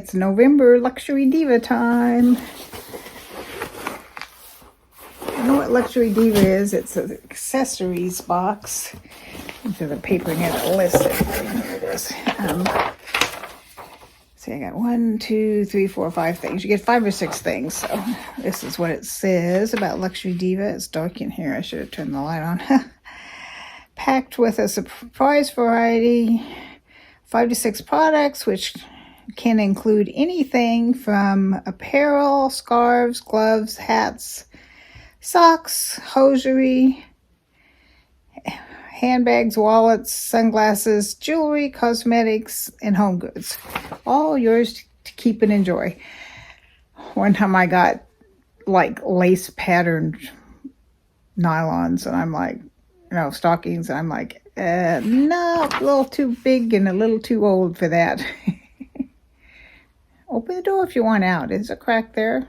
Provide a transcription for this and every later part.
it's November Luxury Diva time. You know what Luxury Diva is? It's an accessories box. Into the paper and have it listed. Here it is. See, I got 1, 2, 3, 4, 5 things. You get 5 or 6 things. So this is what it says about Luxury Diva. It's dark in here. I should have turned the light on. Packed with a surprise variety, 5 to 6 products, which can include anything from apparel, scarves, gloves, hats, socks, hosiery, handbags, wallets, sunglasses, jewelry, cosmetics, and home goods. All yours to keep and enjoy. One time I got like lace patterned nylons, and I'm like, stockings, and I'm like, no, a little too big and a little too old for that. Open the door if you want out. Is a crack there?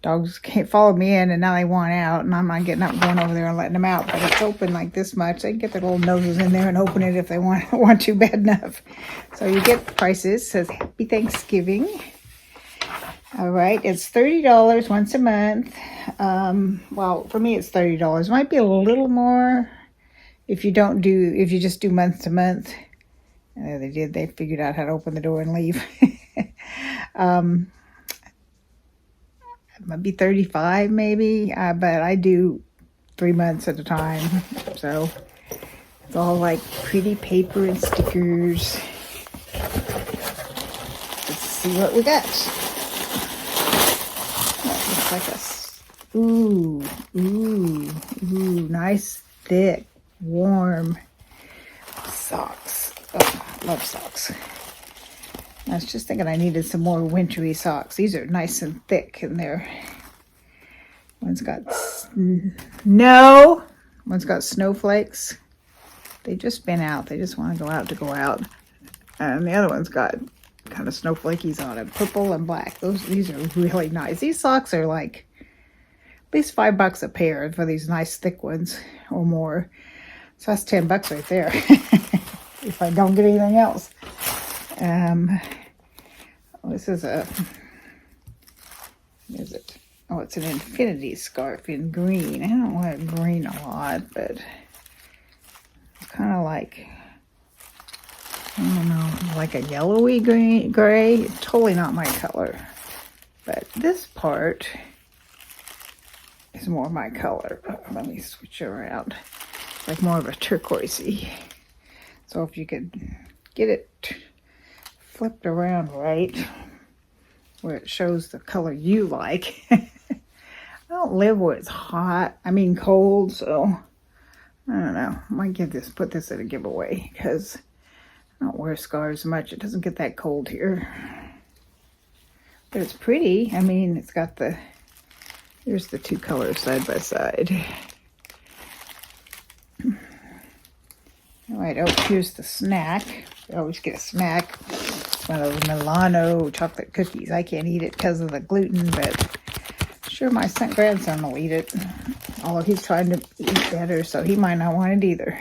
Dogs can't follow me in, and now they want out, and I'm not getting up and going over there and letting them out. But it's open like this much. They can get their little noses in there and open it if they want to bad enough. So you get the prices. It says Happy Thanksgiving. All right, it's $30 once a month. Well, for me, it's $30. It might be a little more if you just do month to month. They did. They figured out how to open the door and leave. It might be $35 maybe, but I do 3 months at a time. So it's all like pretty paper and stickers. Let's see what we got. That looks like nice, thick, warm socks. Oh, I love socks. I was just thinking I needed some more wintry socks. These are nice and thick, and one's got one's got snowflakes. They just been out. They just want to go out. And the other one's got kind of snowflakies on it, purple and black. These are really nice. These socks are like at least $5 a pair for these nice thick ones or more. So that's $10 right there. If I don't get anything else. This is it's an infinity scarf in green. I don't like green a lot, but it's kind of like, I don't know, like a yellowy gray. It's totally not my color. But this part is more my color. Let me switch around. It's like more of a turquoisey. So if you could get it flipped around right where it shows the color you like. I don't live where it's cold, so I don't know. I might put this in a giveaway because I don't wear scarves much. It doesn't get that cold here. But it's pretty. It's got here's the 2 colors side by side. All right, here's the snack. I always get a snack. One of those Milano chocolate cookies. I can't eat it because of the gluten, but sure my grandson will eat it. Although he's trying to eat better, so he might not want it either.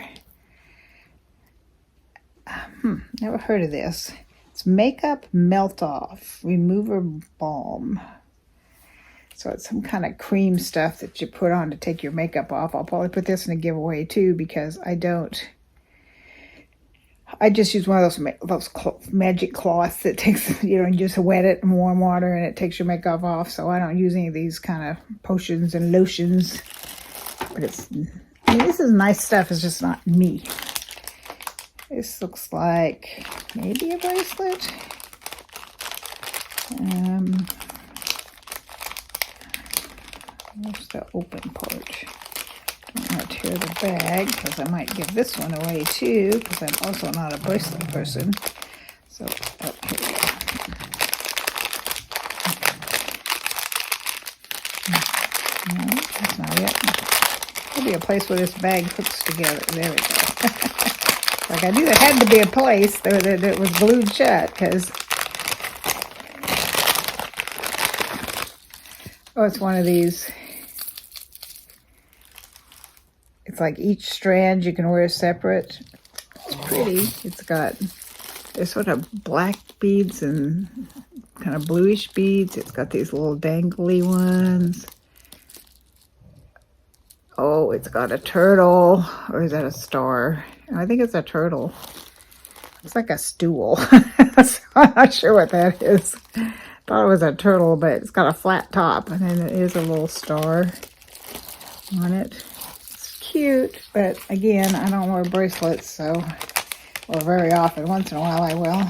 Never heard of this. It's Makeup Melt Off Remover Balm. So it's some kind of cream stuff that you put on to take your makeup off. I'll probably put this in a giveaway too because I just use one of those magic cloths that takes, you just wet it in warm water and it takes your makeup off. So I don't use any of these kind of potions and lotions. But this is nice stuff. It's just not me. This looks like maybe a bracelet. Where's the open part? Don't want to tear the bag because I might give this one away too because I'm also not a bracelet person. So, here we go. No, that's not it. There'll be a place where this bag hooks together. There we go. Like I knew there had to be a place that it was glued shut because it's one of these. It's like each strand you can wear separate. It's pretty. It's got, there's sort of black beads and kind of bluish beads. It's got these little dangly ones. Oh, it's got a turtle. Or is that a star? I think it's a turtle. It's like a stool. So I'm not sure what that is. Thought it was a turtle, but it's got a flat top. And then it is a little star on it. It's cute, but again, I don't wear bracelets, so, or very often. Once in a while I will.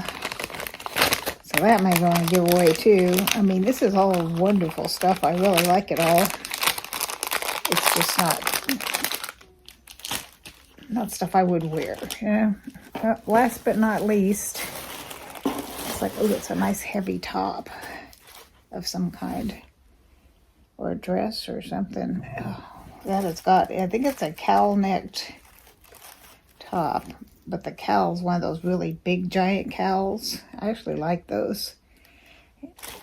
So that may go on a giveaway too. I mean, this is all wonderful stuff. I really like it all. It's just not stuff I would wear. Yeah. Last but not least, it's like, oh, it's a nice heavy top of some kind, or a dress or something. Oh, that it's got, I think it's a cowl-necked top, but the cowl's one of those really big giant cowls. I actually like those.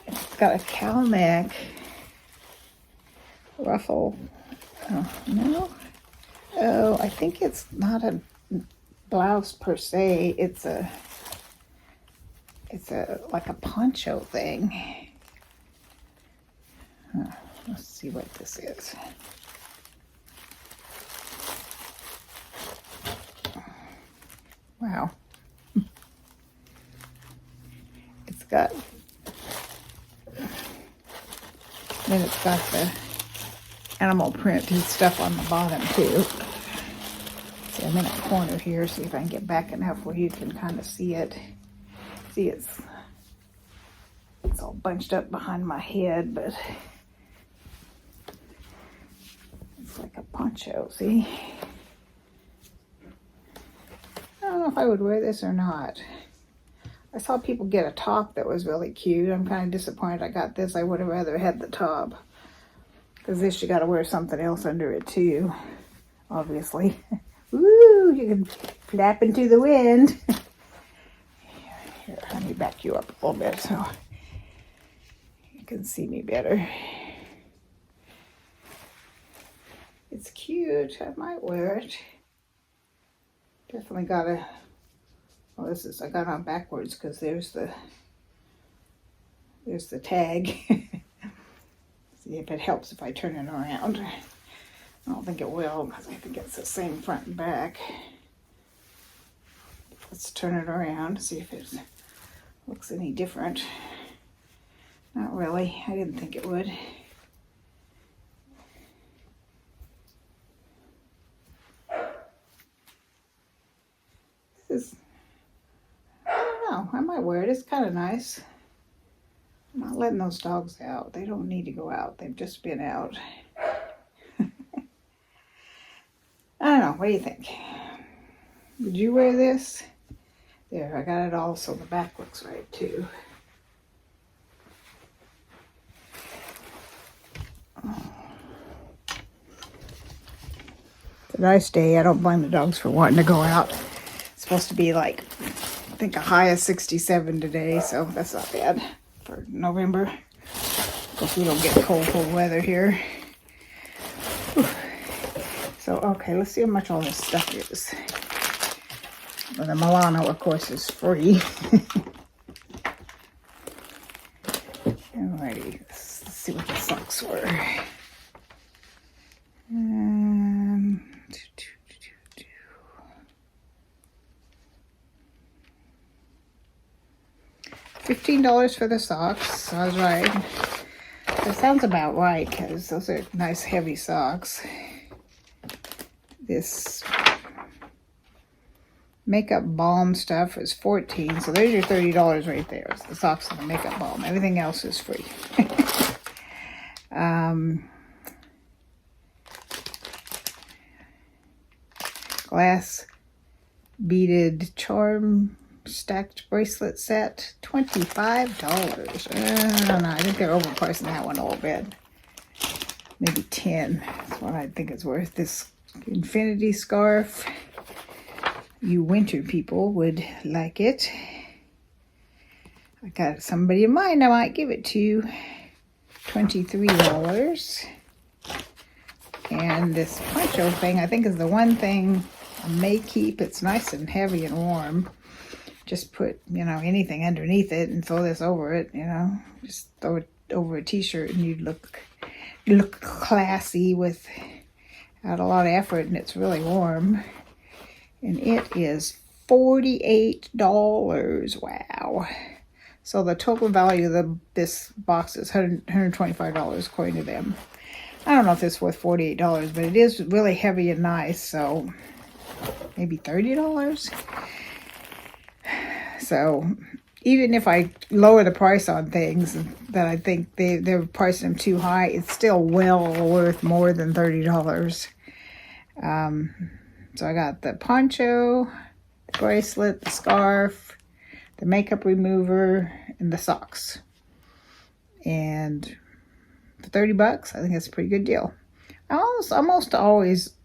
It's got a cowl neck, ruffle. Oh, no. Oh, I think it's not a blouse per se. It's a like a poncho thing. Let's see what this is. Wow. It's got, then it's got the animal print and stuff on the bottom too. See, I'm in a corner here, see if I can get back enough where you can kind of see it. See, it's all bunched up behind my head, but it's like a poncho, see? I don't know if I would wear this or not. I saw people get a top that was really cute. I'm kind of disappointed I got this. I would have rather had the top. Because this, you got to wear something else under it too, obviously. Woo, you can flap into the wind. Here, let me back you up a little bit so you can see me better. It's cute. I might wear it. Definitely got a, well, this is, I got on backwards because there's the tag. See if it helps if I turn it around. I don't think it will because I think it's the same front and back. Let's turn it around, see if it looks any different. Not really. I didn't think it would. This is, I don't know, I might wear it. It's kind of nice. I'm not letting those dogs out. They don't need to go out. They've just been out. I don't know. What do you think? Would you wear this? There, I got it all so the back looks right too. It's a nice day. I don't blame the dogs for wanting to go out. It's supposed to be like, I think a high of 67 today, so that's not bad for November. Because we don't get cold weather here. Whew. So, okay, let's see how much all this stuff is. Well, the Milano, of course, is free. Alrighty, let's see what the socks were. $15 for the socks. I was right. That sounds about right because those are nice heavy socks. This makeup balm stuff is $14, so there's your $30 right there. It's the socks and the makeup balm. Everything else is free. Glass beaded charm stacked bracelet set, $25. I don't know. I think they're overpricing that one a little bit. Maybe 10. That's what I think it's worth. This infinity scarf. You winter people would like it. I got somebody in mind. I might give it to you. $23. And this poncho thing, I think, is the one thing I may keep. It's nice and heavy and warm. just put, anything underneath it and throw this over it, just throw it over a t-shirt and you'd look classy without a lot of effort, and it's really warm. And it is $48. Wow. So the total value of this box is $125 according to them. I don't know if it's worth $48, but it is really heavy and nice, so maybe $30. So even if I lower the price on things that I think they're pricing them too high, it's still well worth more than $30. So I got the poncho, the bracelet, the scarf, the makeup remover, and the socks. And for $30, I think that's a pretty good deal. I'm almost always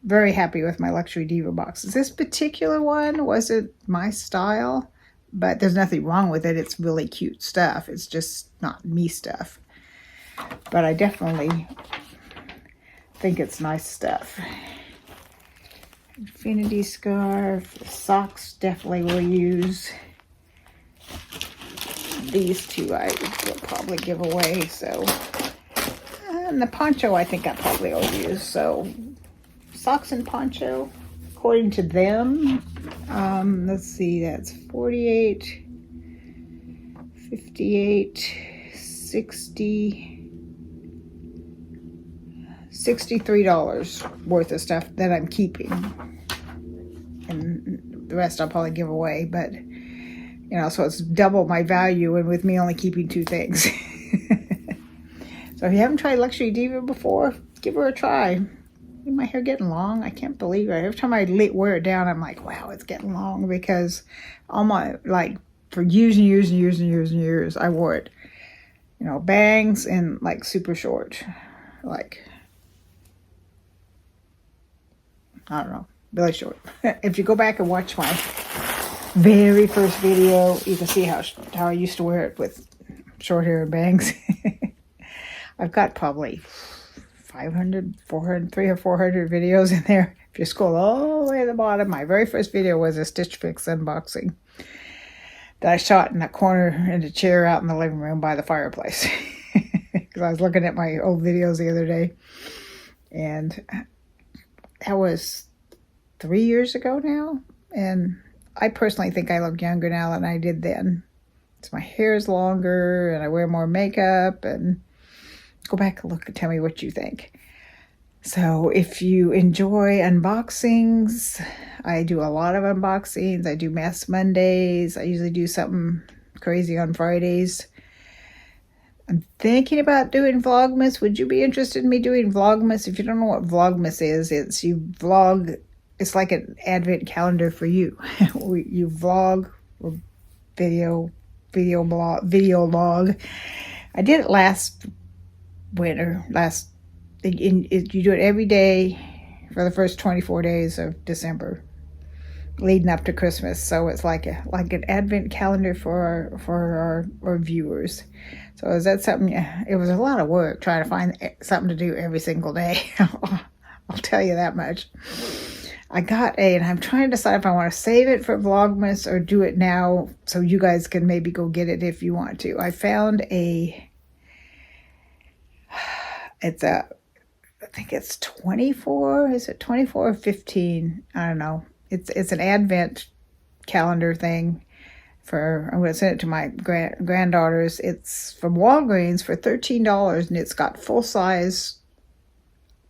very happy with my Luxury Diva boxes. This particular one wasn't my style, but there's nothing wrong with it. It's really cute stuff. It's just not me stuff. But I definitely think it's nice stuff. Infinity scarf, socks definitely will use. These two I will probably give away, so. And the poncho I think I probably will use, so. Socks and poncho, according to them, let's see, that's 48, 58, 60, $63 worth of stuff that I'm keeping, and the rest I'll probably give away, but so it's double my value, and with me only keeping two things. So if you haven't tried Luxury Diva before, give her a try. My hair getting long? I can't believe it. Every time I wear it down, I'm like, wow, it's getting long, because for years and years and years and years and years, I wore it, bangs and super short, I don't know, really short. If you go back and watch my very first video, you can see how I used to wear it with short hair and bangs. I've got probably 500, 400, 300 or 400 videos in there. If you scroll all the way to the bottom, my very first video was a Stitch Fix unboxing that I shot in a corner in a chair out in the living room by the fireplace. Because I was looking at my old videos the other day. And that was 3 years ago now. And I personally think I look younger now than I did then. So my hair is longer and I wear more makeup, and go back and look and tell me what you think. So if you enjoy unboxings, I do a lot of unboxings. I do Mess Mondays. I usually do something crazy on Fridays. I'm thinking about doing Vlogmas. Would you be interested in me doing Vlogmas? If you don't know what Vlogmas is, it's you vlog. It's like an advent calendar for you. You vlog or video log. I did it last winter. You do it every day for the first 24 days of December, leading up to Christmas. So it's like an advent calendar for our viewers. So is that something? It was a lot of work trying to find something to do every single day. I'll tell you that much. I got and I'm trying to decide if I want to save it for Vlogmas or do it now so you guys can maybe go get it if you want to. I found I think it's 24. Is it 24 or 15? I don't know. It's an advent calendar thing. I'm going to send it to my granddaughters. It's from Walgreens for $13, and it's got full-size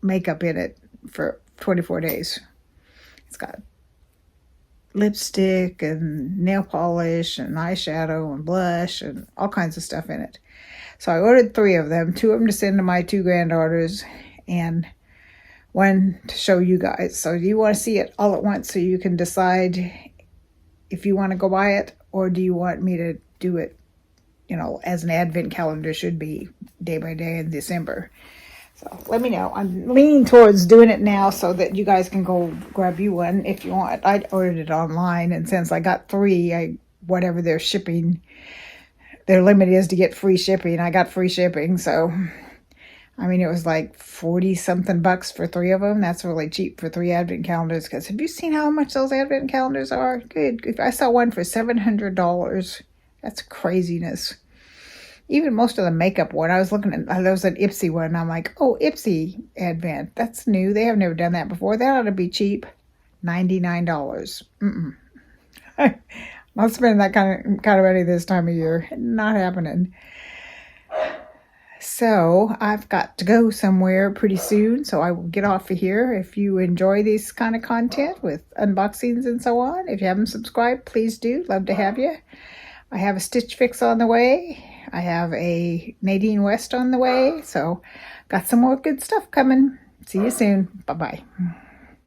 makeup in it for 24 days. It's got lipstick and nail polish and eyeshadow and blush and all kinds of stuff in it. So I ordered 3 of them, 2 of them to send to my 2 granddaughters and 1 to show you guys. So do you want to see it all at once so you can decide if you want to go buy it, or do you want me to do it, as an advent calendar should be day by day in December? So let me know. I'm leaning towards doing it now so that you guys can go grab you one if you want. I ordered it online, and since I got 3, whatever their shipping, their limit is to get free shipping. I got free shipping, so I mean, it was like 40 something bucks for 3 of them. That's really cheap for 3 advent calendars. Because have you seen how much those advent calendars are? Good. If I saw one for $700, that's craziness. Even most of the makeup one, I was looking at, there was an Ipsy one. And I'm like, oh, Ipsy advent. That's new. They have never done that before. That ought to be cheap. $99. Not spending that kind of money this time of year. Not happening. So I've got to go somewhere pretty soon, so I will get off of here. If you enjoy this kind of content with unboxings and so on, if you haven't subscribed, please do. Love to have you. I have a Stitch Fix on the way. I have a Nadine West on the way. So got some more good stuff coming. See you soon. Bye-bye.